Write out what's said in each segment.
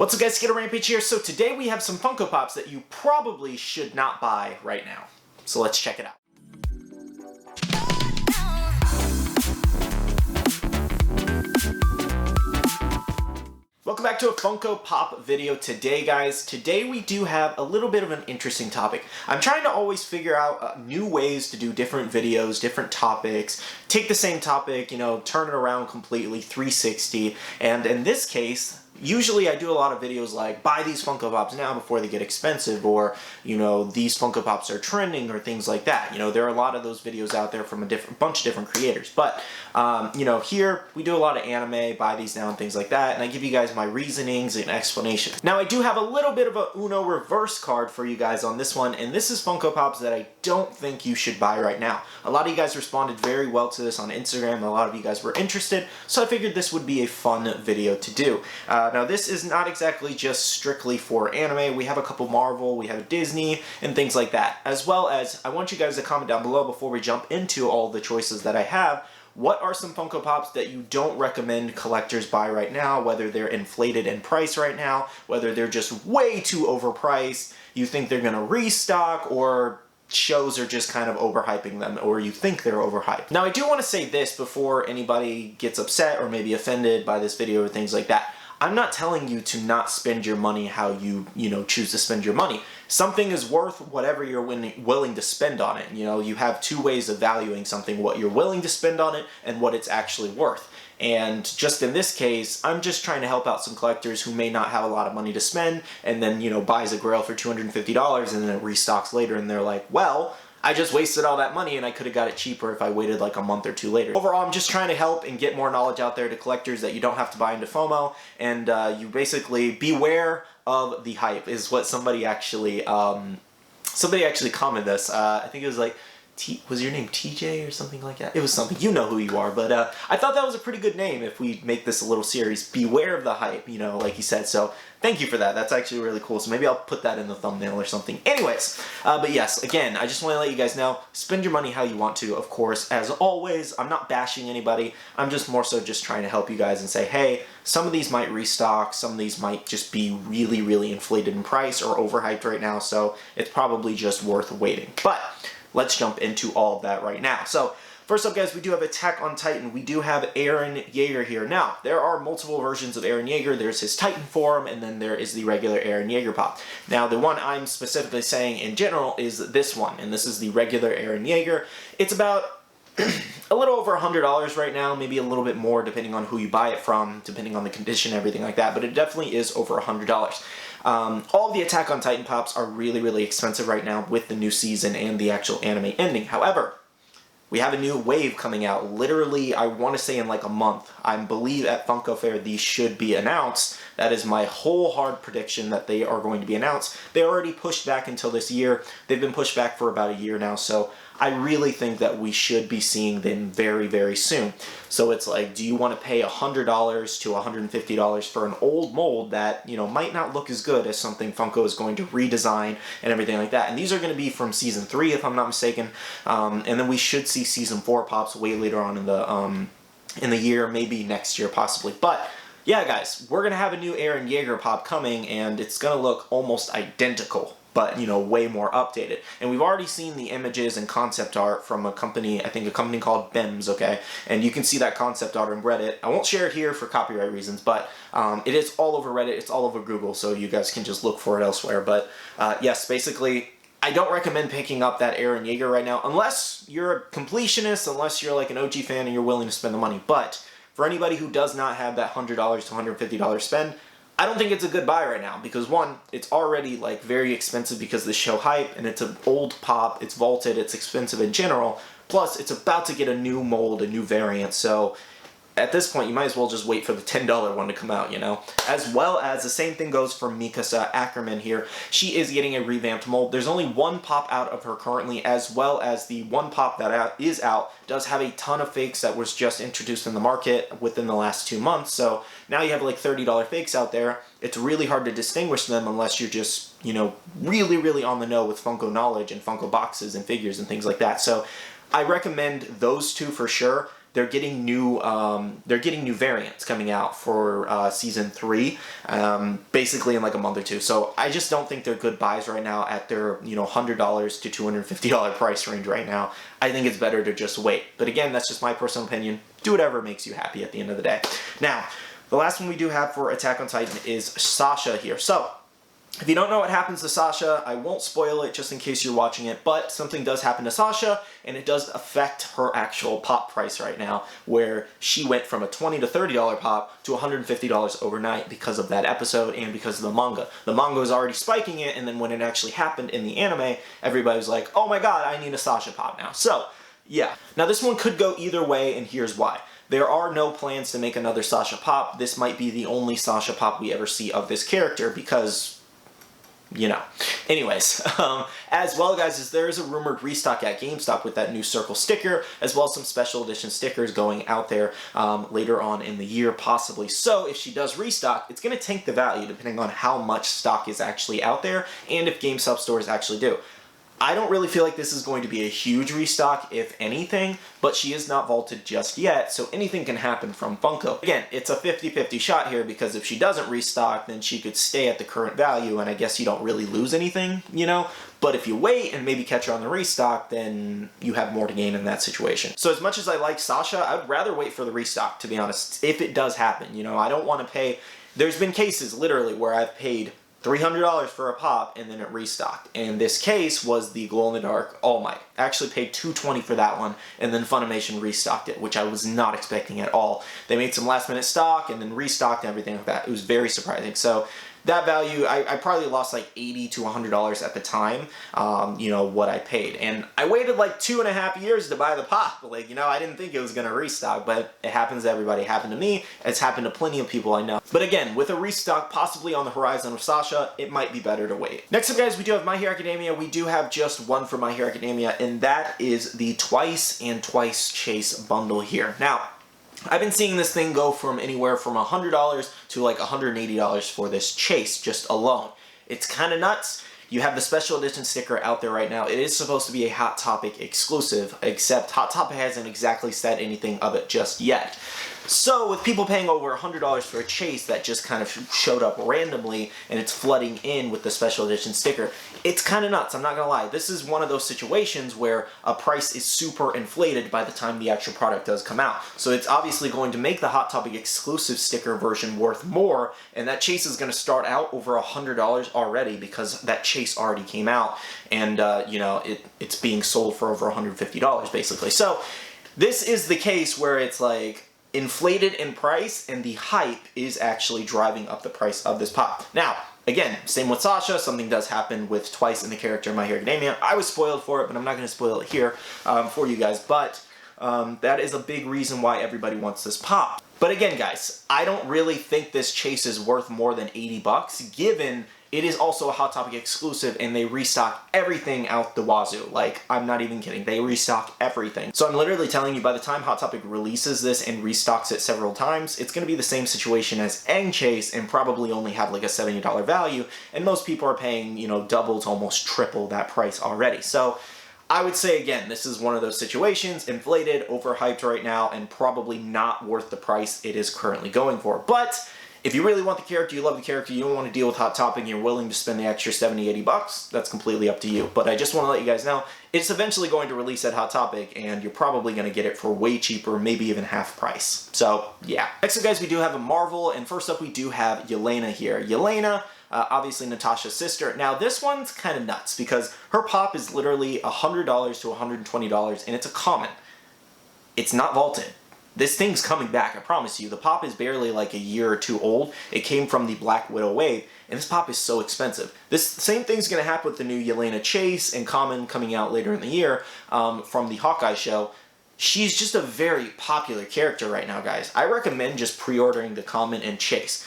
What's up guys, Skittlerampage here. So today we have some Funko Pops that you probably should not buy right now. So let's check it out. Welcome back to a Funko Pop video today, guys. Today we do have a little bit of an interesting topic. I'm trying to always figure out new ways to do different videos, different topics, take the same topic, turn it around completely 360. And in this case, usually I do a lot of videos like, buy these Funko Pops now before they get expensive, or, these Funko Pops are trending, or things like that. There are a lot of those videos out there from a bunch of different creators. But, here we do a lot of anime, buy these now and things like that, and I give you guys my reasonings and explanations. Now, I do have a little bit of a Uno reverse card for you guys on this one, and this is Funko Pops that I don't think you should buy right now. A lot of you guys responded very well to this on Instagram, a lot of you guys were interested, so I figured this would be a fun video to do. Now this is not exactly just strictly for anime. We have a couple Marvel, we have Disney, and things like that. As well as, I want you guys to comment down below before we jump into all the choices that I have. What are some Funko Pops that you don't recommend collectors buy right now, whether they're inflated in price right now, whether they're just way too overpriced, you think they're gonna restock, or shows are just kind of overhyping them, or you think they're overhyped. Now I do want to say this before anybody gets upset or maybe offended by this video or things like that. I'm not telling you to not spend your money how you choose to spend your money. Something is worth whatever you're willing to spend on it. You have two ways of valuing something: what you're willing to spend on it and what it's actually worth. And just in this case, I'm just trying to help out some collectors who may not have a lot of money to spend, and then, buys a grail for $250 and then it restocks later and they're like, well, I just wasted all that money and I could have got it cheaper if I waited like a month or two later. Overall, I'm just trying to help and get more knowledge out there to collectors that you don't have to buy into FOMO, and you basically beware of the hype is what somebody actually commented this. I think it was like, was your name TJ or something like that? It was something, you know who you are, but I thought that was a pretty good name if we make this a little series. Beware of the hype, like he said, so thank you for that. That's actually really cool, so maybe I'll put that in the thumbnail or something. Anyways, but yes, again, I just want to let you guys know, spend your money how you want to, of course. As always, I'm not bashing anybody, I'm just more so just trying to help you guys and say, hey, some of these might restock, some of these might just be really, really inflated in price or overhyped right now, so it's probably just worth waiting. But let's jump into all of that right now. So first up, guys, we do have Attack on Titan. We do have Eren Yeager here. Now, there are multiple versions of Eren Yeager. There's his Titan form, and then there is the regular Eren Yeager pop. Now, the one I'm specifically saying in general is this one, and this is the regular Eren Yeager. It's about a little over $100 right now, maybe a little bit more depending on who you buy it from, depending on the condition, everything like that, but it definitely is over $100. All of the Attack on Titan pops are really, really expensive right now with the new season and the actual anime ending. However, we have a new wave coming out, literally, I want to say in like a month. I believe at Funko Fair these should be announced. That is my whole hard prediction that they are going to be announced. They already pushed back until this year. They've been pushed back for about a year now, so I really think that we should be seeing them very, very soon. So it's like, do you want to pay $100 to $150 for an old mold that, might not look as good as something Funko is going to redesign and everything like that? And these are going to be from Season 3, if I'm not mistaken. And then we should see Season 4 pops way later on in the year, maybe next year possibly. But yeah, guys, we're going to have a new Eren Yeager pop coming, and it's going to look almost identical, but, way more updated. And we've already seen the images and concept art from a company, I think a company called BEMS, okay? And you can see that concept art on Reddit. I won't share it here for copyright reasons, but it is all over Reddit, it's all over Google, so you guys can just look for it elsewhere. But yes, basically, I don't recommend picking up that Eren Yeager right now, unless you're a completionist, unless you're like an OG fan and you're willing to spend the money. But for anybody who does not have that $100 to $150 spend, I don't think it's a good buy right now, because one, it's already like very expensive because of the show hype, and it's an old pop, it's vaulted, it's expensive in general, plus it's about to get a new mold, a new variant, so at this point you might as well just wait for the $10 one to come out, As well as the same thing goes for Mikasa Ackerman here. She is getting a revamped mold. There's only one pop out of her currently, as well as the one pop that is out does have a ton of fakes that was just introduced in the market within the last 2 months. So now you have like $30 fakes out there. It's really hard to distinguish them unless you're just, really, really on the know with Funko knowledge and Funko boxes and figures and things like that. So I recommend those two for sure. they're getting new variants coming out for season 3, basically in like a month or two. So I just don't think they're good buys right now at their $100 to $250 price range right now. I think it's better to just wait. But again, that's just my personal opinion. Do whatever makes you happy at the end of the day. Now, the last one we do have for Attack on Titan is Sasha here. So, if you don't know what happens to Sasha, I won't spoil it just in case you're watching it, but something does happen to Sasha, and it does affect her actual pop price right now, where she went from a $20 to $30 pop to $150 overnight because of that episode and because of the manga. The manga was already spiking it, and then when it actually happened in the anime, everybody was like, oh my god, I need a Sasha pop now. So, yeah. Now this one could go either way, and here's why. There are no plans to make another Sasha pop. This might be the only Sasha pop we ever see of this character because... Anyways, as well, guys, is there is a rumored restock at GameStop with that new circle sticker, as well as some special edition stickers going out there later on in the year, possibly. So if she does restock, it's going to tank the value depending on how much stock is actually out there and if GameStop stores actually do. I don't really feel like this is going to be a huge restock, if anything, but she is not vaulted just yet, so anything can happen from Funko. Again, it's a 50-50 shot here, because if she doesn't restock, then she could stay at the current value, and I guess you don't really lose anything, But if you wait and maybe catch her on the restock, then you have more to gain in that situation. So as much as I like Sasha, I would rather wait for the restock, to be honest, if it does happen. I don't want to pay... There's been cases, literally, where I've paid $300 for a pop and then it restocked. And this case was the glow-in-the-dark All Might. I actually paid $220 for that one, and then Funimation restocked it, which I was not expecting at all. They made some last-minute stock and then restocked and everything like that. It was very surprising. So that value, I probably lost like $80 to $100 at the time, what I paid. And I waited like 2.5 years to buy the pop. I didn't think it was going to restock, but it happens to everybody. It happened to me. It's happened to plenty of people I know. But again, with a restock possibly on the horizon of Sasha, it might be better to wait. Next up, guys, we do have My Hero Academia. We do have just one for My Hero Academia, and that is the Twice and Twice Chase bundle here. Now, I've been seeing this thing go from anywhere from $100 to like $180 for this chase just alone. It's kind of nuts. You have the special edition sticker out there right now. It is supposed to be a Hot Topic exclusive, except Hot Topic hasn't exactly said anything of it just yet. So with people paying over $100 for a chase that just kind of showed up randomly and it's flooding in with the special edition sticker, it's kind of nuts, I'm not gonna lie. This is one of those situations where a price is super inflated by the time the actual product does come out. So it's obviously going to make the Hot Topic exclusive sticker version worth more, and that chase is gonna start out over $100 already because that chase already came out, and it's being sold for over $150 basically. So this is the case where it's like inflated in price, and the hype is actually driving up the price of this pop. Now, again, same with Sasha. Something does happen with Twice in the character in My Hero Academia. I was spoiled for it, but I'm not going to spoil it here for you guys. But that is a big reason why everybody wants this pop. But again, guys, I don't really think this chase is worth more than $80, given it is also a Hot Topic exclusive, and they restock everything out the wazoo. Like, I'm not even kidding. They restock everything. So I'm literally telling you, by the time Hot Topic releases this and restocks it several times, it's going to be the same situation as Aang Chase and probably only have like a $70 value, and most people are paying, double to almost triple that price already. So I would say, again, this is one of those situations, inflated, overhyped right now, and probably not worth the price it is currently going for. But if you really want the character, you love the character, you don't want to deal with Hot Topic, and you're willing to spend the extra $70, $80, that's completely up to you. But I just want to let you guys know, it's eventually going to release at Hot Topic, and you're probably going to get it for way cheaper, maybe even half price. So, yeah. Next up, guys, we do have a Marvel, and first up, we do have Yelena here. Yelena, obviously Natasha's sister. Now, this one's kind of nuts, because her pop is literally $100 to $120, and it's a common. It's not vaulted. This thing's coming back, I promise you. The pop is barely like a year or two old. It came from the Black Widow wave, and this pop is so expensive. This same thing's going to happen with the new Yelena Chase and Common coming out later in the year from the Hawkeye show. She's just a very popular character right now, guys. I recommend just pre-ordering the Common and Chase.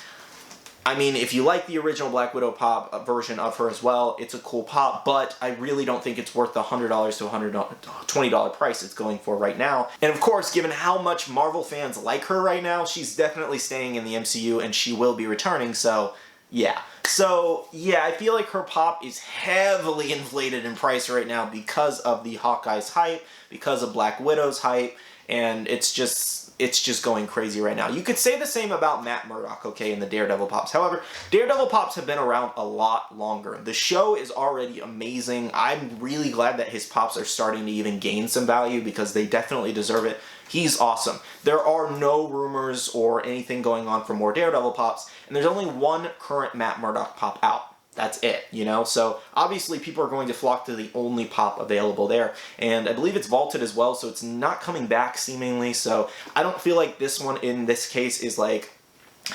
I mean, if you like the original Black Widow pop version of her as well, it's a cool pop, but I really don't think it's worth the $100 to $120 price it's going for right now. And of course, given how much Marvel fans like her right now, she's definitely staying in the MCU and she will be returning, so yeah. So, yeah, I feel like her pop is heavily inflated in price right now because of the Hawkeye's hype, because of Black Widow's hype, and it's just going crazy right now. You could say the same about Matt Murdock, okay, in the Daredevil Pops. However, Daredevil Pops have been around a lot longer. The show is already amazing. I'm really glad that his Pops are starting to even gain some value because they definitely deserve it. He's awesome. There are no rumors or anything going on for more Daredevil Pops, and there's only one current Matt Murdock Pop out. That's it, you know? So obviously people are going to flock to the only Pop available there. And I believe it's vaulted as well, so it's not coming back seemingly. So I don't feel like this one in this case is like,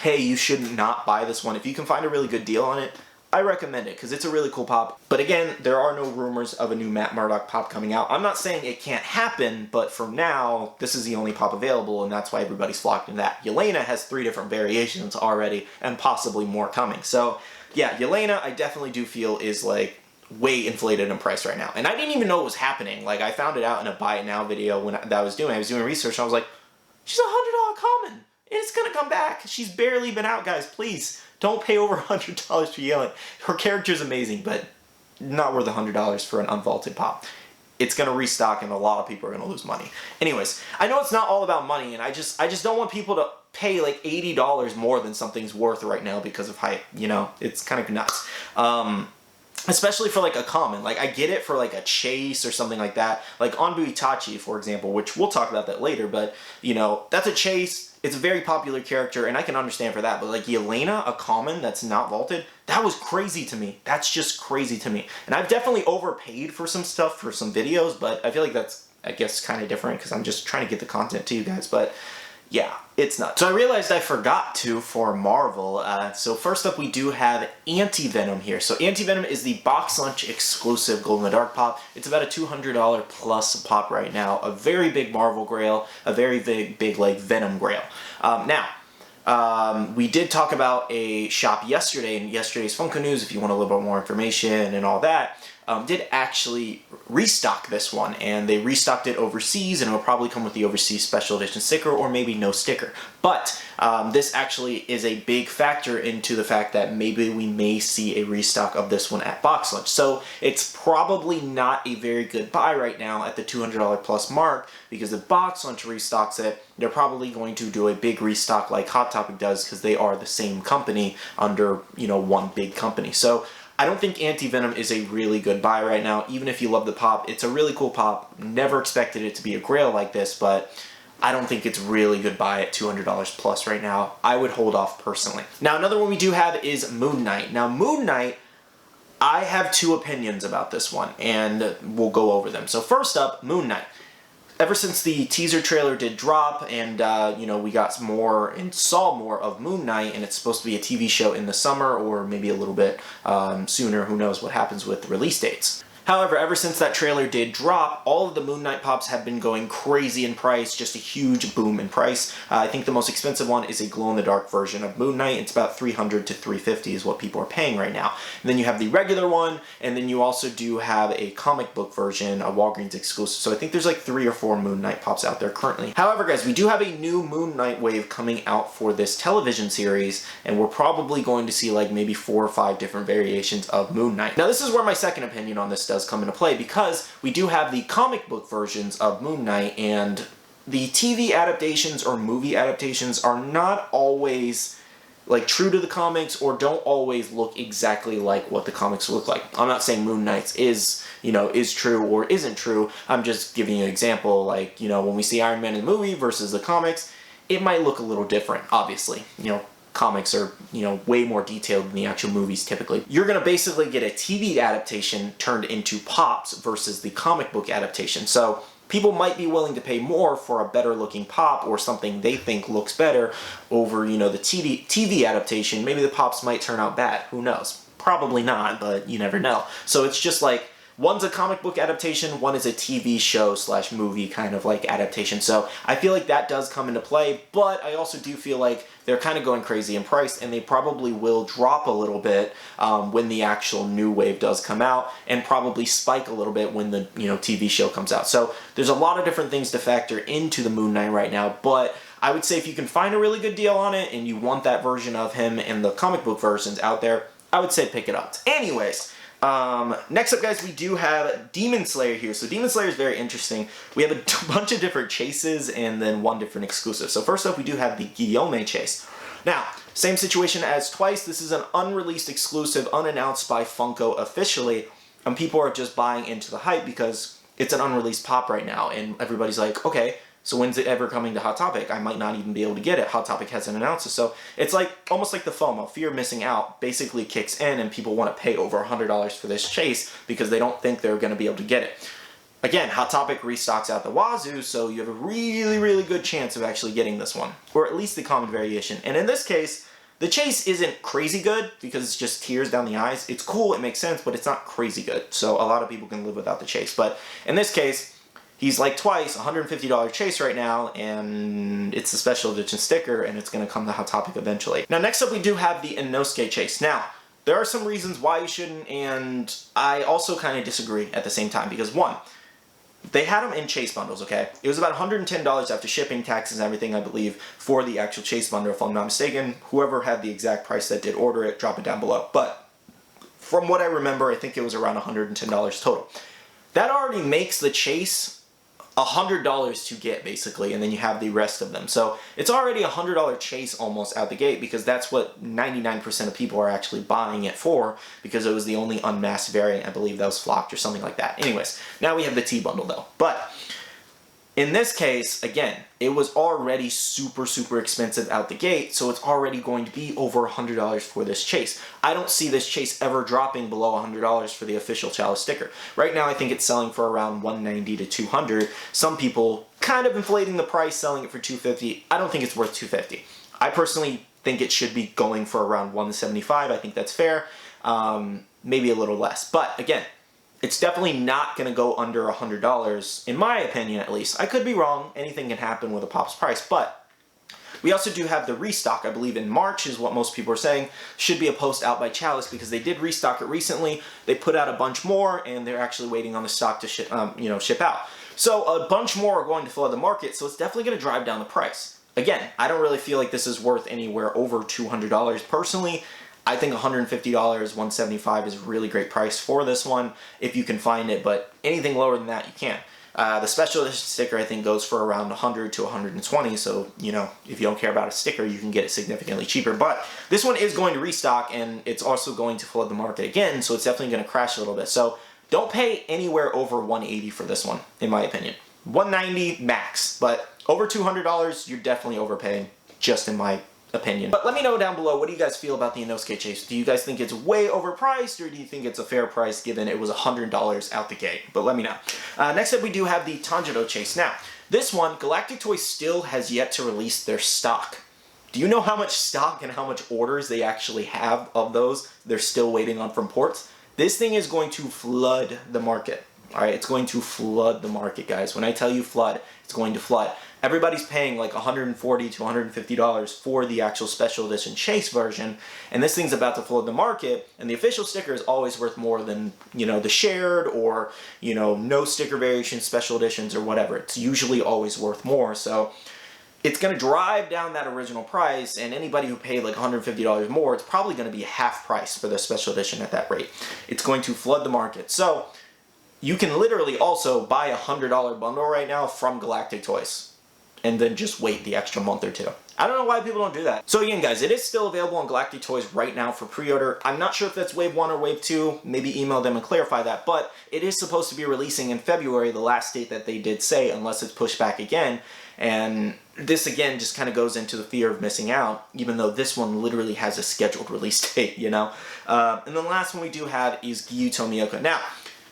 hey, you should not buy this one. If you can find a really good deal on it, I recommend it because it's a really cool Pop. But again, there are no rumors of a new Matt Murdock Pop coming out. I'm not saying it can't happen, but for now, this is the only Pop available, and that's why everybody's flocked to that. Yelena has 3 different variations already, and possibly more coming. So yeah, Yelena, I definitely do feel is like way inflated in price right now. And I didn't even know it was happening. Like, I found it out in a buy it now video that I was doing research, and I was like, she's $100 common. It's gonna come back. She's barely been out, guys. Please don't pay over $100 for Yelena. Her character's amazing, but not worth $100 for an unvaulted Pop. It's gonna restock, and a lot of people are gonna lose money. Anyways, I know it's not all about money, and I just don't want people to pay like $80 more than something's worth right now because of hype. You know, it's kind of nuts. Especially for like a common. Like, I get it for like a chase or something like that. Like Anbu Itachi, for example, which we'll talk about that later, but you know, that's a chase. It's a very popular character, and I can understand for that. But like Yelena, a common that's not vaulted, that was crazy to me. That's just crazy to me. And I've definitely overpaid for some stuff for some videos, but I feel like that's, I guess, kind of different because I'm just trying to get the content to you guys. But yeah, it's nuts. So I realized I forgot to for Marvel. So first up, we do have Anti-Venom here. So Anti-Venom is the Box Lunch exclusive Glow in the Dark Pop. It's about a $200 plus Pop right now. A very big Marvel grail, a very big like Venom grail. We did talk about a shop yesterday in yesterday's Funko News, if you want a little bit more information and all that. Did actually restock this one, and they restocked it overseas, and it'll probably come with the overseas special edition sticker, or maybe no sticker. But this actually is a big factor into the fact that maybe we may see a restock of this one at Box Lunch. So it's probably not a very good buy right now at the $200 plus mark, because if Box Lunch restocks it, they're probably going to do a big restock like Hot Topic does, because they are the same company under, you know, one big company. So I don't think Anti-Venom is a really good buy right now, even if you love the Pop. It's a really cool Pop. Never expected it to be a grail like this, but I don't think it's really good buy at $200 plus right now. I would hold off personally. Now, another one we do have is Moon Knight. Now, Moon Knight, I have 2 opinions about this one, and we'll go over them. So first up, Moon Knight. Ever since the teaser trailer did drop, and you know, we got more and saw more of Moon Knight, and it's supposed to be a TV show in the summer, or maybe a little bit sooner. Who knows what happens with release dates. However, ever since that trailer did drop, all of the Moon Knight Pops have been going crazy in price, just a huge boom in price. I think the most expensive one is a glow-in-the-dark version of Moon Knight. It's about $300 to $350 is what people are paying right now. And then you have the regular one, and then you also do have a comic book version, a Walgreens exclusive. So I think there's like 3 or 4 Moon Knight Pops out there currently. However, guys, we do have a new Moon Knight wave coming out for this television series, and we're probably going to see like maybe 4 or 5 different variations of Moon Knight. Now, this is where my second opinion on this does come into play, because we do have the comic book versions of Moon Knight, and the TV adaptations or movie adaptations are not always like true to the comics, or don't always look exactly like what the comics look like. I'm not saying Moon Knight's is, you know, is true or isn't true. I'm just giving you an example, like, you know, when we see Iron Man in the movie versus the comics, it might look a little different, obviously. You know, comics are, you know, way more detailed than the actual movies typically. You're gonna basically get a TV adaptation turned into Pops versus the comic book adaptation. So people might be willing to pay more for a better looking Pop, or something they think looks better, over, you know, the TV adaptation. Maybe the Pops might turn out bad. Who knows? Probably not, but you never know. So it's just like, one's a comic book adaptation, one is a TV show / movie kind of like adaptation. So I feel like that does come into play, but I also do feel like they're kind of going crazy in price, and they probably will drop a little bit when the actual new wave does come out, and probably spike a little bit when the, you know, TV show comes out. So there's a lot of different things to factor into the Moon Knight right now, but I would say if you can find a really good deal on it, and you want that version of him and the comic book versions out there, I would say pick it up. Anyways, Next up, guys, we do have Demon Slayer here. So Demon Slayer is very interesting. We have a bunch of different chases and then one different exclusive. So first up, we do have the Guillaume chase. Now, same situation as Twice. This is an unreleased exclusive, unannounced by Funko officially, and people are just buying into the hype because it's an unreleased pop right now, and everybody's like, okay, so when's it ever coming to Hot Topic? I might not even be able to get it. Hot Topic hasn't announced it. So it's like almost like the FOMO, fear of missing out, basically kicks in, and people want to pay over $100 for this chase because they don't think they're going to be able to get it. Again, Hot Topic restocks out the wazoo, so you have a really, really good chance of actually getting this one, or at least the common variation. And in this case, the chase isn't crazy good because it's just tears down the eyes. It's cool, it makes sense, but it's not crazy good. So a lot of people can live without the chase. But in this case, he's like Twice, $150 chase right now, and it's a special edition sticker, and it's going to come to Hot Topic eventually. Now, next up, we do have the Inosuke chase. Now, there are some reasons why you shouldn't, and I also kind of disagree at the same time, because one, they had them in chase bundles, okay? It was about $110 after shipping, taxes, and everything, I believe, for the actual chase bundle, if I'm not mistaken. Whoever had the exact price that did order it, drop it down below. But from what I remember, I think it was around $110 total. That already makes the chase $100 to get, basically, and then you have the rest of them. So it's already a $100 chase almost out the gate, because that's what 99% of people are actually buying it for, because it was the only unmasked variant, I believe, that was flocked or something like that. Anyways, now we have the T bundle though. But in this case, again, it was already super, super expensive out the gate, so it's already going to be over $100 for this chase. I don't see this chase ever dropping below $100 for the official Chalice sticker. Right now, I think it's selling for around $190 to $200. Some people kind of inflating the price, selling it for $250. I don't think it's worth $250. I personally think it should be going for around $175. I think that's fair. Maybe a little less. But again, it's definitely not going to go under $100, in my opinion at least. I could be wrong. Anything can happen with a Pop's price, but we also do have the restock, I believe in March is what most people are saying. Should be a post out by Chalice because they did restock it recently. They put out a bunch more, and they're actually waiting on the stock to ship out. So a bunch more are going to flood the market, so it's definitely going to drive down the price. Again, I don't really feel like this is worth anywhere over $200 personally. I think $150, $175 is a really great price for this one if you can find it, but anything lower than that, you can't. The special edition sticker, I think, goes for around $100 to $120, so, you know, if you don't care about a sticker, you can get it significantly cheaper. But this one is going to restock, and it's also going to flood the market again, so it's definitely going to crash a little bit. So don't pay anywhere over $180 for this one, in my opinion. $190 max, but over $200, you're definitely overpaying, just in my opinion. But let me know down below, what do you guys feel about the Inosuke chase? Do you guys think it's way overpriced, or do you think it's a fair price given it was $100 out the gate? But let me know. Next up, we do have the Tanjiro chase. Now, this one, Galactic Toys still has yet to release their stock. Do you know how much stock and how much orders they actually have of those they're still waiting on from ports? This thing is going to flood the market. Alright, it's going to flood the market, guys. When I tell you flood, it's going to flood. Everybody's paying like $140 to $150 for the actual special edition chase version, and this thing's about to flood the market, and the official sticker is always worth more than, you know, the shared or, you know, no sticker variation special editions or whatever. It's usually always worth more, so it's going to drive down that original price, and anybody who paid like $150 more, it's probably going to be half price for the special edition at that rate. It's going to flood the market. So you can literally also buy a $100 bundle right now from Galactic Toys, and then just wait the extra month or two. I don't know why people don't do that. So again, guys, it is still available on Galactic Toys right now for pre-order. I'm not sure if that's wave 1 or wave 2. Maybe email them and clarify that, but it is supposed to be releasing in February, the last date that they did say, unless it's pushed back again. And this, again, just kind of goes into the fear of missing out, even though this one literally has a scheduled release date, you know? And then the last one we do have is Gyu Tomioka. Now,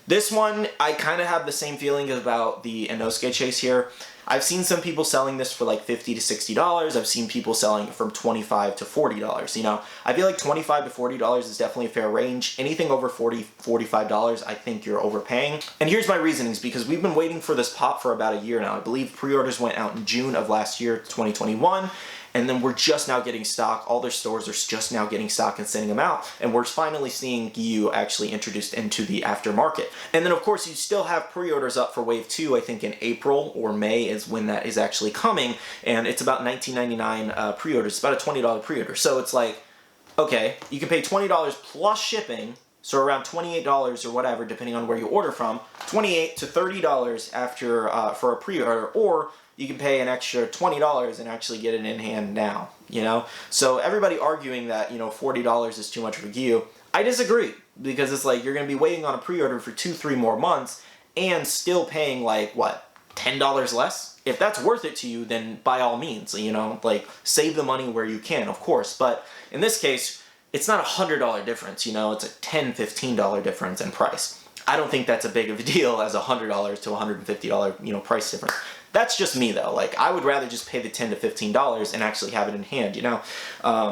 this one, I kind of have the same feeling about the Inosuke chase here. I've seen some people selling this for like $50 to $60. I've seen people selling it from $25 to $40, you know. I feel like $25 to $40 is definitely a fair range. Anything over $40, $45, I think you're overpaying. And here's my reasonings, because we've been waiting for this pop for about a year now. I believe pre-orders went out in June of last year, 2021. And then we're just now getting stock. All their stores are just now getting stock and sending them out. And we're finally seeing Gyu actually introduced into the aftermarket. And then, of course, you still have pre-orders up for Wave 2, I think in April or May is when that is actually coming. And it's about $19.99 pre-orders. It's about a $20 pre-order. So it's like, okay, you can pay $20 plus shipping. So around $28 or whatever, depending on where you order from, $28 to $30 after for a pre-order, or you can pay an extra $20 and actually get it in hand now, you know? So everybody arguing that, you know, $40 is too much for you, I disagree, because it's like you're going to be waiting on a pre-order for 2-3 more months and still paying like, what, $10 less? If that's worth it to you, then by all means, you know, like save the money where you can, of course. But in this case, it's not a $100 difference, you know, it's a $10, $15 difference in price. I don't think that's a big of a deal as a $100 to $150, you know, price difference. That's just me though. Like, I would rather just pay the $10 to $15 and actually have it in hand, you know?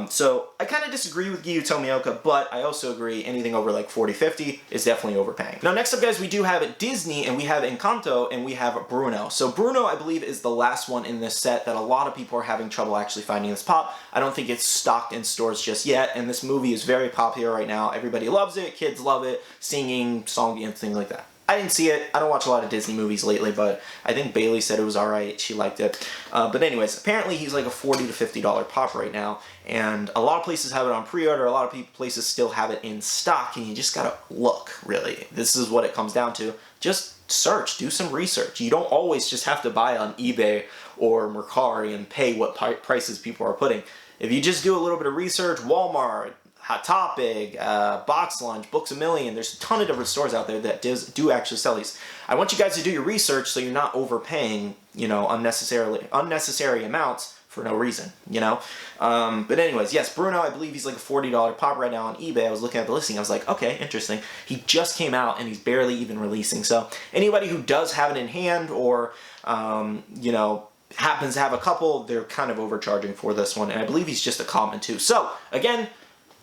So I kind of disagree with you, Tomioka, but I also agree anything over like 40, 50 is definitely overpaying. Now, next up, guys, we do have Disney, and we have Encanto, and we have Bruno. So Bruno, I believe, is the last one in this set that a lot of people are having trouble actually finding this pop. I don't think it's stocked in stores just yet, and this movie is very popular right now. Everybody loves it, kids love it, singing, song, and things like that. I didn't see it. I don't watch a lot of Disney movies lately, but I think Bailey said it was alright. She liked it. But anyways, apparently he's like a $40 to $50 pop right now, and a lot of places have it on pre-order. A lot of places still have it in stock, and you just gotta look, really. This is what it comes down to. Just search, do some research. You don't always just have to buy on eBay or Mercari and pay what prices people are putting. If you just do a little bit of research, Walmart, Hot Topic, Box Lunch, Books A Million, there's a ton of different stores out there that do actually sell these. I want you guys to do your research so you're not overpaying, you know, unnecessary amounts for no reason, you know? But anyways, yes, Bruno, I believe he's like a $40 pop right now on eBay. I was looking at the listing, I was like, okay, interesting. He just came out and he's barely even releasing. So anybody who does have it in hand or, you know, happens to have a couple, they're kind of overcharging for this one. And I believe he's just a common too. So again,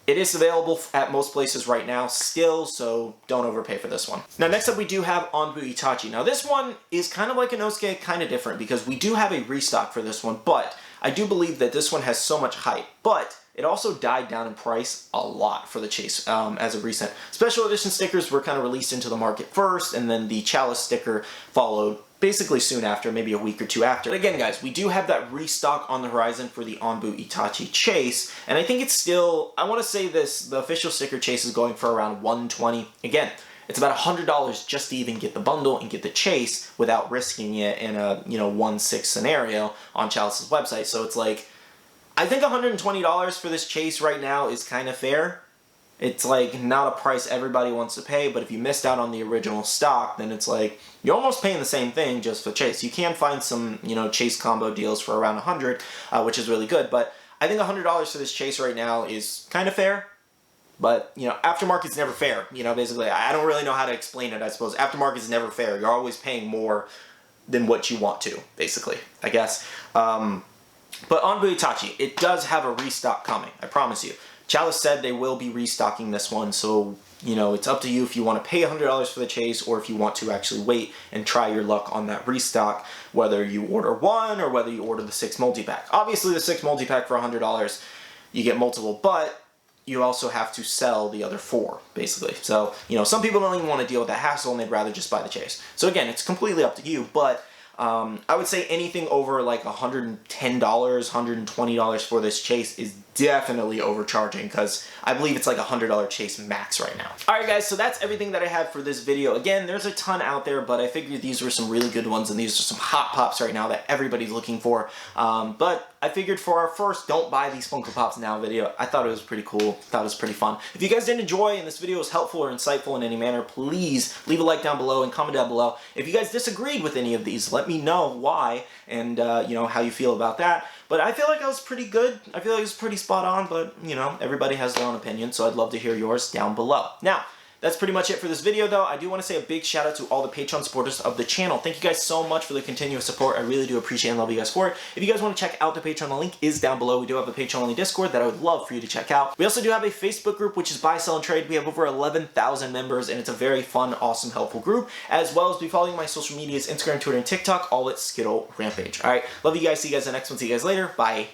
it is available at most places right now still, so don't overpay for this one. Now, next up, we do have Anbu Itachi. Now, this one is kind of like a Inosuke, kind of different, because we do have a restock for this one, but I do believe that this one has so much hype, but it also died down in price a lot for the Chase as of recent. Special edition stickers were kind of released into the market first, and then the Chalice sticker followed basically soon after, maybe a week or two after. But again, guys, we do have that restock on the horizon for the Anbu Itachi Chase, and I think it's still, I want to say this, the official sticker Chase is going for around $120. Again, it's about $100 just to even get the bundle and get the Chase without risking it in a, you know, 1/6 scenario on Chalice's website. So it's like, I think $120 for this Chase right now is kind of fair. It's like not a price everybody wants to pay, but if you missed out on the original stock, then it's like you're almost paying the same thing just for Chase. You can find some, you know, Chase combo deals for around $100, which is really good, but I think $100 for this Chase right now is kind of fair. But, you know, aftermarket's never fair. You know, basically, I don't really know how to explain it, I suppose. Aftermarket's never fair. You're always paying more than what you want to, basically, I guess. But Anbu Itachi, it does have a restock coming, I promise you. Chalice said they will be restocking this one, so, you know, it's up to you if you want to pay $100 for the Chase or if you want to actually wait and try your luck on that restock, whether you order one or whether you order the 6 multi-pack. Obviously, the 6 multi-pack for $100, you get multiple, but you also have to sell the other 4, basically. So, you know, some people don't even want to deal with that hassle and they'd rather just buy the Chase. So again, it's completely up to you, but I would say anything over like $110, $120 for this Chase is definitely overcharging, because I believe it's like a $100 Chase max right now. Alright guys, so that's everything that I have for this video. Again, there's a ton out there, but I figured these were some really good ones, and these are some hot pops right now that everybody's looking for. But I figured for our first Don't Buy These Funko Pops Now video, I thought it was pretty cool, thought it was pretty fun. If you guys did enjoy and this video was helpful or insightful in any manner, please leave a like down below and comment down below. If you guys disagreed with any of these, let me know why and you know, how you feel about that. But I feel like I was pretty good. I feel like it was pretty spot on, but, you know, everybody has their own opinion, so I'd love to hear yours down below. Now, that's pretty much it for this video, though. I do want to say a big shout out to all the Patreon supporters of the channel. Thank you guys so much for the continuous support. I really do appreciate and love you guys for it. If you guys want to check out the Patreon, the link is down below. We do have a Patreon-only Discord that I would love for you to check out. We also do have a Facebook group, which is Buy, Sell, and Trade. We have over 11,000 members, and it's a very fun, awesome, helpful group, as well as be following my social medias, Instagram, Twitter, and TikTok, all at Skittlerampage. All right, love you guys. See you guys in the next one. See you guys later. Bye.